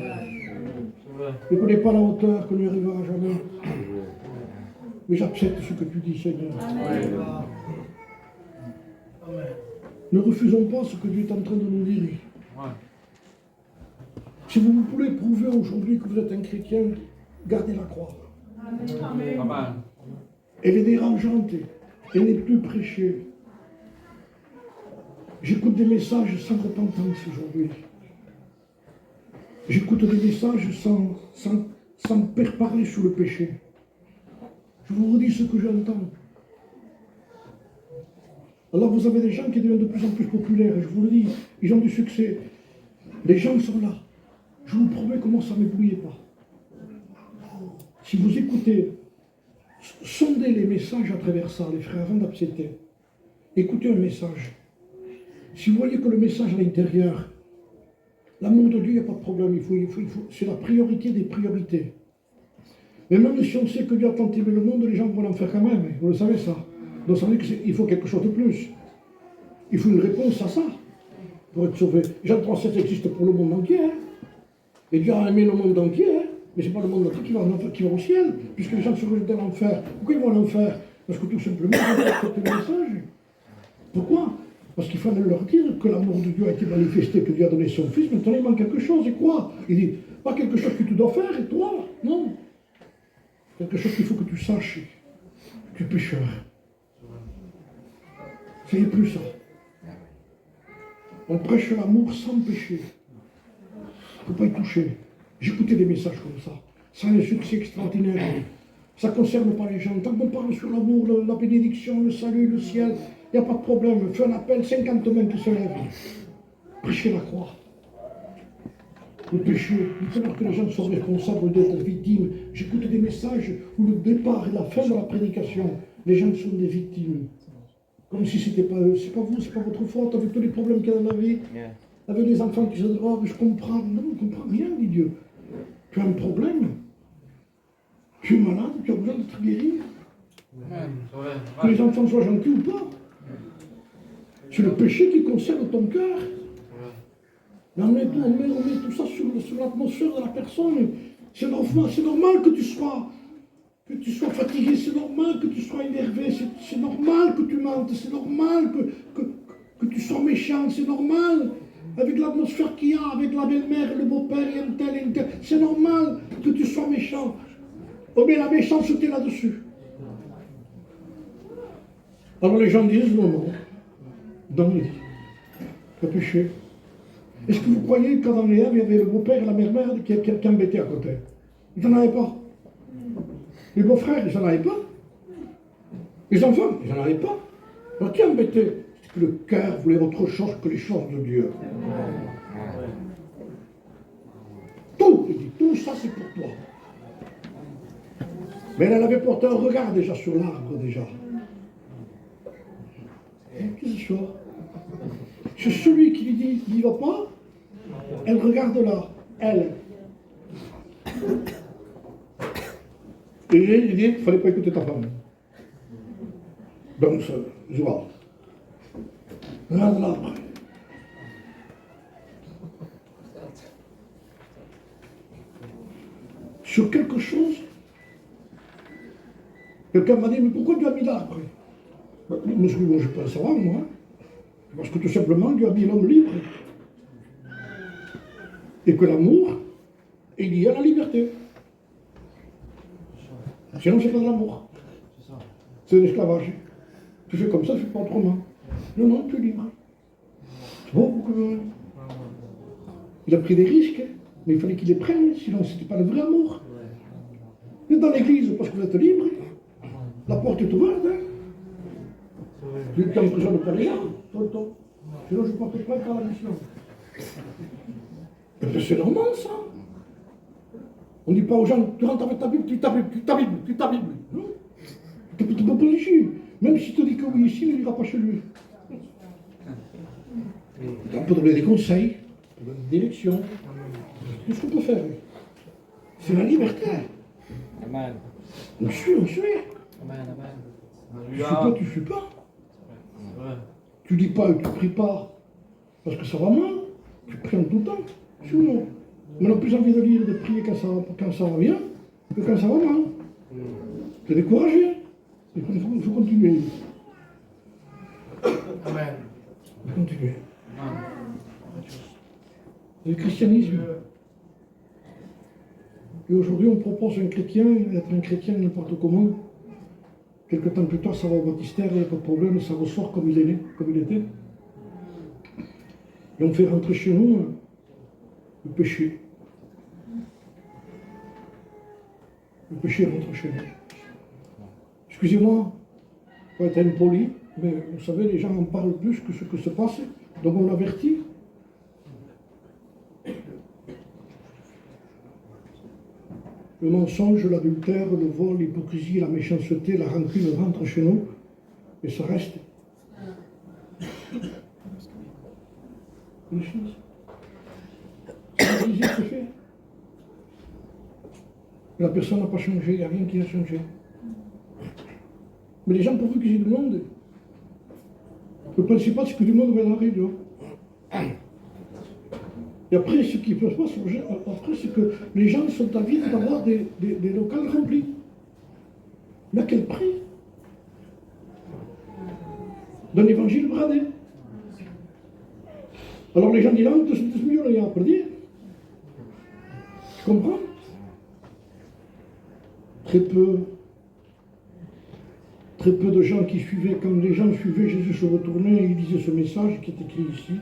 Il ne connaît pas la hauteur, qu'on n'y arrivera jamais. Mais j'accepte ce que tu dis, Seigneur. Amen. Ne refusons pas ce que Dieu est en train de nous dire. Si vous voulez prouver aujourd'hui que vous êtes un chrétien, gardez la croix. Amen. Elle est dérangeante. Elle n'est plus prêchée. J'écoute des messages sans repentance aujourd'hui. J'écoute des messages sans parler sur le péché. Je vous redis ce que j'entends. Alors vous avez des gens qui deviennent de plus en plus populaires, et je vous le dis, ils ont du succès. Les gens sont là. Je vous promets comment ça ne m'éblouit pas. Si vous écoutez, sondez les messages à travers ça, les frères, avant d'accepter. Écoutez un message. Si vous voyez que le message à l'intérieur, l'amour de Dieu, il n'y a pas de problème, c'est la priorité des priorités. Mais même si on sait que Dieu a tant aimé le monde, les gens vont l'en faire quand même, vous le savez ça. Donc ça veut dire qu'il faut quelque chose de plus. Il faut une réponse à ça pour être sauvé. Jean 3,7 existe pour le monde entier. Hein. Et Dieu a aimé le monde entier, hein. Mais ce n'est pas le monde entier qui va au ciel, puisque les gens se rejettent dans l'enfer. Pourquoi ils vont à l'enfer? Parce que tout simplement, ils ont accepté le message. Pourquoi? Parce qu'il fallait leur dire que l'amour de Dieu a été manifesté, que Dieu a donné son Fils, maintenant il manque quelque chose, et quoi? Il dit, pas quelque chose que tu dois faire, et toi, non. Quelque chose qu'il faut que tu saches, tu es pécheur. Fais plus ça. On prêche l'amour sans péché. Il ne faut pas y toucher. J'écoutais des messages comme ça. Ça a un succès extraordinaire. Ça ne concerne pas les gens. Tant qu'on parle sur l'amour, la bénédiction, le salut, le ciel, il n'y a pas de problème. Fais un appel, 50 mains qui se lèvent. Prêchez la croix. Le péché, il faut que les gens soient responsables d'être victimes. J'écoute des messages où le départ et la fin de la prédication, les gens sont des victimes. Comme si c'était pas eux. C'est pas vous, c'est pas votre faute, avec tous les problèmes qu'il y a dans la vie. Yeah. Avec les enfants qui se disent, oh, mais je comprends. Non, on ne comprend rien, dit Dieu. Tu as un problème. Tu es malade, tu as besoin d'être guéri. Que les enfants soient gentils ou pas. C'est le péché qui concerne ton cœur. On met tout ça sur l'atmosphère de la personne. C'est normal que tu sois fatigué, c'est normal que tu sois énervé, c'est normal que tu mentes, c'est normal que tu sois méchant, c'est normal. Avec l'atmosphère qu'il y a, avec la belle-mère, le beau-père, et un tel, c'est normal que tu sois méchant. Oh, mais la méchanceté là-dessus. Alors les gens disent non. Dans le péché. Est-ce que vous croyez qu'Adam et Ève, il y avait le beau-père et la mère-mère qui embêtaient à côté? Ils n'en avaient pas. Les beaux-frères, ils n'en avaient pas. Les enfants, ils n'en avaient pas. Alors qui embêtait? C'est que le cœur voulait autre chose que les choses de Dieu. Tout, il dit, tout ça c'est pour toi. Mais elle avait porté un regard déjà sur l'arbre déjà. Qu'est-ce que c'est ça? C'est celui qui lui dit, il n'y va pas, elle regarde là, elle. Et il dit, il ne fallait pas écouter ta femme. Donc, je vois. Regarde l'arbre. Sur quelque chose, quelqu'un m'a dit, mais pourquoi tu as mis l'arbre? Moi, je ne peux pas savoir, moi. Parce que tout simplement, Dieu a mis l'homme libre. Et que l'amour est lié à la liberté. Sinon, c'est pas de l'amour. C'est de l'esclavage. Tu fais comme ça, tu fais pas autrement. Non, tu es libre. C'est bon pour que... Il a pris des risques, mais il fallait qu'il les prenne, sinon c'était pas le vrai amour. Vous êtes dans l'église parce que vous êtes libre. La porte est ouverte. Hein. Tu n'emprisonnes pas les gens tout le temps. Sinon, je ne porte pas à la mission. C'est normal, ça. On ne dit pas aux gens, tu rentres avec ta Bible, tu ta Bible. Non. Tu ne peux pas ici. Même si tu dis que oui, ici, il n'ira pas chez lui. On peut donner des conseils, des directions. Tout ce qu'on peut faire. C'est la liberté. Amen. On suit. Amen. Tu ne suis pas, tu ne suis pas. Tu dis pas et tu pries pas parce que ça va mal. Tu pries en tout temps. Sinon, on a plus envie de lire et de prier quand ça va bien que quand ça va mal. Tu es découragé. Il faut continuer. Amen. Il faut continuer. Le christianisme. Et aujourd'hui, on propose à un chrétien d'être un chrétien n'importe comment. Quelque temps plus tard, ça va au baptistère, il n'y a pas de problème, ça ressort comme il est né, comme il était. Et on fait rentrer chez nous le péché. Le péché rentre chez nous. Excusez-moi, pour être impoli, Mais vous savez, les gens en parlent plus que ce que se passe, donc on l'avertit. Le mensonge, l'adultère, le vol, l'hypocrisie, la méchanceté, la rancune rentrent chez nous, et ça reste. Une chose. C'est fait. La personne n'a pas changé, il n'y a rien qui a changé. Mais les gens, pourvu qu'ils aient du monde, le principal, c'est que du monde va dans la réunion. Et après, ce qui peut se passer, après, c'est que les gens sont avides d'avoir des locales remplis. Mais à quel prix? D'un évangile bradé. Alors les gens disent, de ce milieu, il y a à dire. Tu comprends? Très peu de gens qui suivaient, quand les gens suivaient, Jésus se retournait et il disait ce message qui est écrit ici.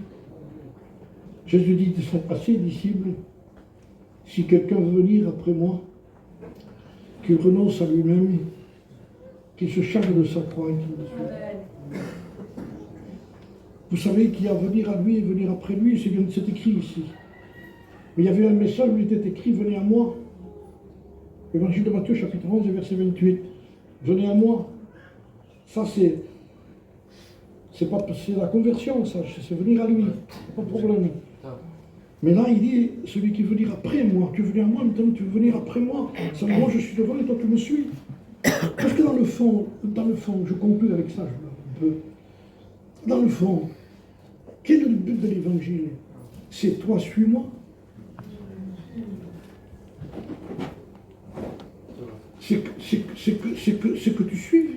Jésus dit de son passé, disciple, si quelqu'un veut venir après moi, qu'il renonce à lui-même, qu'il se charge de sa croix et qu'il me suive. Vous savez qu'il y a venir à lui et venir après lui, c'est écrit ici. Mais il y avait un message où il était écrit, venez à moi. Évangile de Matthieu, chapitre 11, verset 28. Venez à moi. Ça, c'est la conversion, ça, c'est venir à lui. Pas de problème. Mais là, il dit, celui qui veut venir après moi, tu veux venir à moi, maintenant tu veux venir après moi. Ça, moi, je suis devant et toi, tu me suis. Parce que dans le fond, je conclue avec ça, un peu. Dans le fond, quel est le but de l'évangile? C'est toi, suis-moi. C'est que tu suives.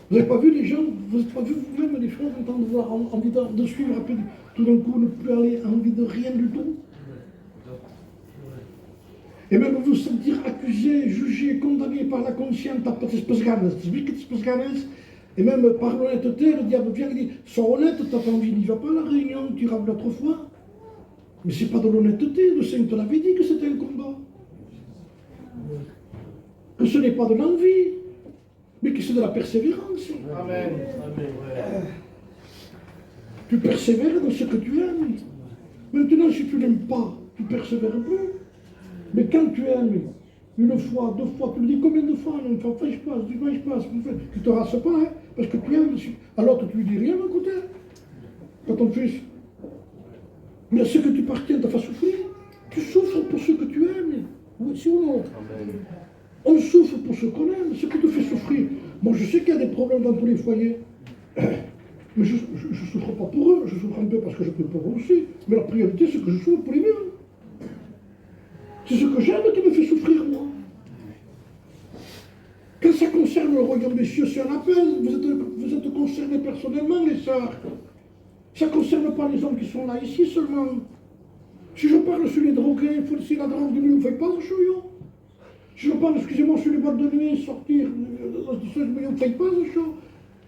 Vous n'avez pas vu les gens, vous n'avez pas vu vous-même les frères, vous avez envie de suivre, après tout d'un coup ne plus aller, envie de rien du tout. Et même vous sentir accusé, jugé, condamné par la conscience, et même par l'honnêteté, le diable vient et dit, sois honnête, tu n'as pas envie, n'y va pas à la réunion, tu iras l'autre fois. Mais ce n'est pas de l'honnêteté, le Seigneur te l'avait dit que c'était un combat. Que ce n'est pas de l'envie, mais que c'est de la persévérance. Amen. Tu persévères dans ce que tu aimes. Maintenant, si tu n'aimes pas, tu ne persévères plus. Mais quand tu aimes, une fois, deux fois, tu le dis combien de fois, non, je passe, tu ne te rasses pas, hein, parce que tu aimes. Alors tu ne lui dis rien à côté, à ton fils. Mais à ce que tu partiens, tu vas souffrir. Tu souffres pour ce que tu aimes. Oui, si ou non? Amen. On souffre pour ce qu'on aime, ce qui te fait souffrir. Moi, je sais qu'il y a des problèmes dans tous les foyers. Mais je ne souffre pas pour eux, je souffre un peu parce que je peux pour eux aussi. Mais la priorité, c'est que je souffre pour les miens. C'est ce que j'aime qui me fait souffrir, moi. Quand ça concerne le royaume des cieux, c'est un appel. Vous êtes concernés personnellement, les sœurs. Ça ne concerne pas les hommes qui sont là ici seulement. Si je parle sur les drogués, il faut laisser la drogue de nuit, vous ne faites pas ce show. Si je parle, excusez-moi, sur les boîtes de nuit, sortir, vous ne faites pas ce show.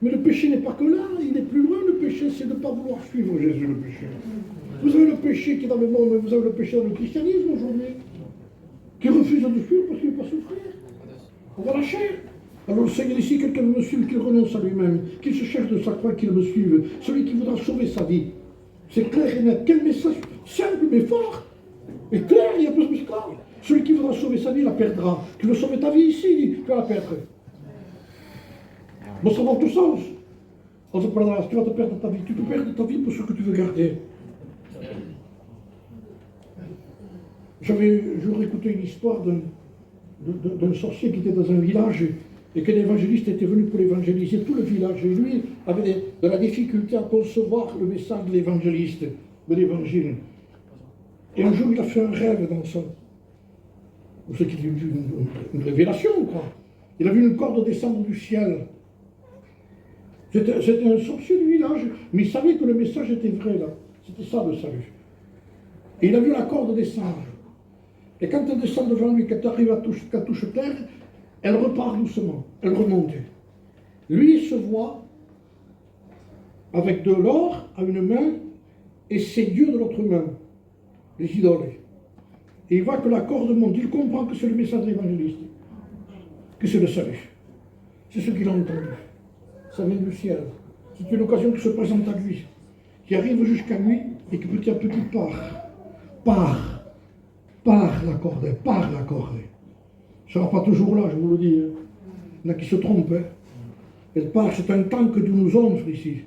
Mais le péché n'est pas que là, il est plus loin. Le péché, c'est de ne pas vouloir suivre Jésus, le péché. Vous avez le péché qui est dans le monde, mais vous avez le péché dans le christianisme aujourd'hui, qui refuse de suivre parce qu'il ne veut pas souffrir. On va lâcher. Alors le Seigneur ici, quelqu'un veut me suivre, qu'il renonce à lui-même, qu'il se cherche de sa croix, qu'il me suive. Celui qui voudra sauver sa vie. C'est clair et net. Quel message simple mais fort. Et clair, il y a plus de clair. Celui qui voudra sauver sa vie la perdra. Tu veux sauver ta vie ici, tu vas la perdre. Bon, ça va dans tout sens. Tu vas te perdre ta vie. Tu peux perdre ta vie pour ce que tu veux garder. J'aurais écouté une histoire d'un sorcier qui était dans un village et qu'un évangéliste était venu pour évangéliser tout le village. Et lui avait de la difficulté à concevoir le message de l'évangéliste, de l'évangile. Et un jour, il a fait un rêve dans son... C'est qu'il a eu une révélation, quoi. Il a vu une corde descendre du ciel. C'était un sorcier du village, mais il savait que le message était vrai, là. C'était ça, le salut. Et il a vu la corde descendre. Et quand elle descend devant lui, quand elle arrive à touche terre, elle repart doucement, elle remonte. Lui, il se voit avec de l'or à une main et ses dieux de l'autre main, les idoles. Et il voit que la corde monte, il comprend que c'est le message de l'évangéliste, que c'est le salut. C'est ce qu'il a entendu. ça vient du ciel. C'est une occasion qui se présente à lui, qui arrive jusqu'à lui et qui petit à petit part l'accorder. Elle ne sera pas toujours là, je vous le dis. Hein. Il y en a qui se trompent. Hein. Elle part, c'est un temps que Dieu nous offre ici.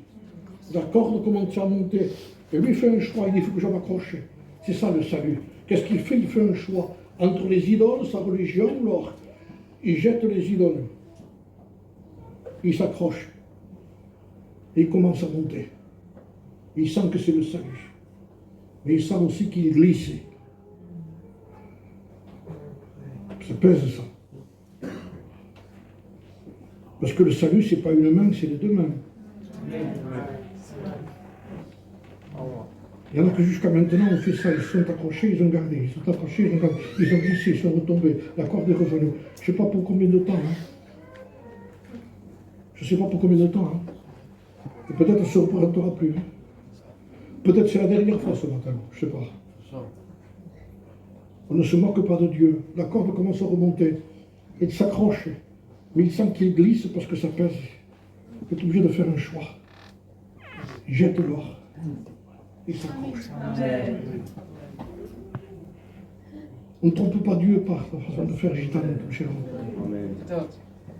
La corde commence à monter. Et lui, il fait un choix, il dit, il faut que je m'accroche. C'est ça le salut. Qu'est-ce qu'il fait? Il fait un choix entre les idoles, sa religion, l'or. Il jette les idoles. Il s'accroche. Et il commence à monter. Il sent que c'est le salut. Mais il sent aussi qu'il est glissé. Ça pèse ça. Parce que le salut, c'est pas une main, c'est les deux mains. Il y en a que jusqu'à maintenant on fait ça, ils sont accrochés, ils ont gardé, ils sont accrochés, ils ont glissé, ils sont retombés, la corde est revenue. Je ne sais pas pour combien de temps. Hein. Je ne sais pas pour combien de temps. Hein. Et peut-être elle ne se représentera plus. Hein. Peut-être c'est la dernière fois ce matin, je ne sais pas. On ne se moque pas de Dieu. La corde commence à remonter. Il s'accroche. Mais il sent qu'il glisse parce que ça pèse. Il est obligé de faire un choix. Il jette l'or. Il s'accroche. On ne trompe pas Dieu par la façon de faire gitane, cher ami.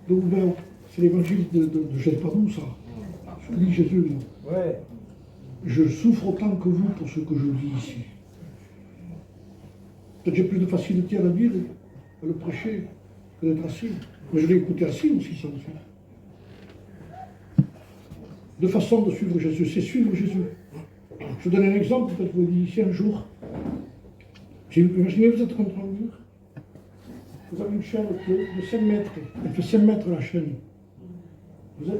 Donc, ben, c'est l'évangile de je ne sais pas d'où ça. Je lis Jésus. Ouais. Je souffre autant que vous pour ce que je vis ici. Peut-être j'ai plus de facilité à le dire, à le prêcher, que d'être assis. Mais je l'ai écouté assis aussi, ça aussi. De façon de suivre Jésus, c'est suivre Jésus. Je vous donne un exemple, peut-être vous dites ici un jour. Imaginez, vous êtes contre un mur. Vous avez une chaîne de 5 mètres. Elle fait 5 mètres la chaîne.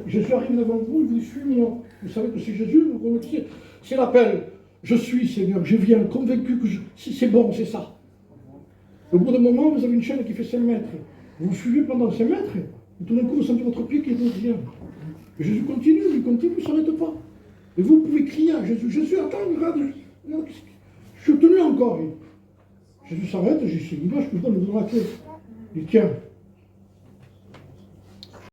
Jésus arrive devant vous, il vous dit, suis-moi. Vous savez que c'est Jésus, vous remerciez. C'est l'appel. Je suis Seigneur, je viens, convaincu que c'est bon, c'est ça. Au bout d'un moment, vous avez une chaîne qui fait 5 mètres. Vous suivez pendant 5 mètres, et tout d'un coup, vous sentez votre pied qui revient. Et Jésus continue, il ne s'arrête pas. Et vous pouvez crier à Jésus, Jésus, attends, regarde, je suis tenu encore. Et Jésus s'arrête, j'ai cette image que je donne dans la clé. Il dit, tiens,